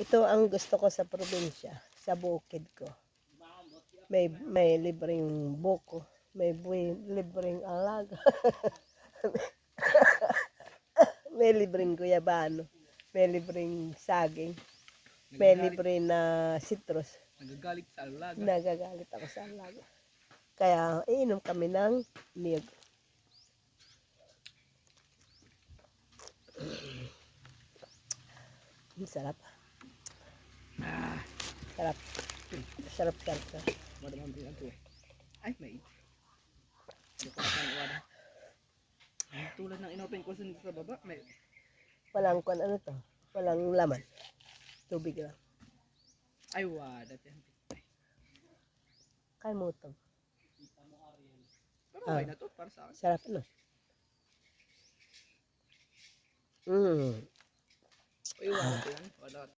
Ito ang gusto ko sa probinsya, sa bukid ko. May libreng buko, may libreng alaga, may libreng guyabano, may libreng saging, may libre na citrus. Nagagalit sa alaga. Nagagalit ako sa alaga. Kaya iinom kami ng niyog. Sarap. Sarap. Sarap, sarap, sarap. Madamang din ito. Ay, may. Ito pa sa iwada. Tulad ng inopen ko sa baba, may. Walang ano to? Walang laman. Tubig lang. Ay, wada. Kaya mo ito. Pero okay na to, para sa akin. Sarap no? Uy, wada yan. Wada.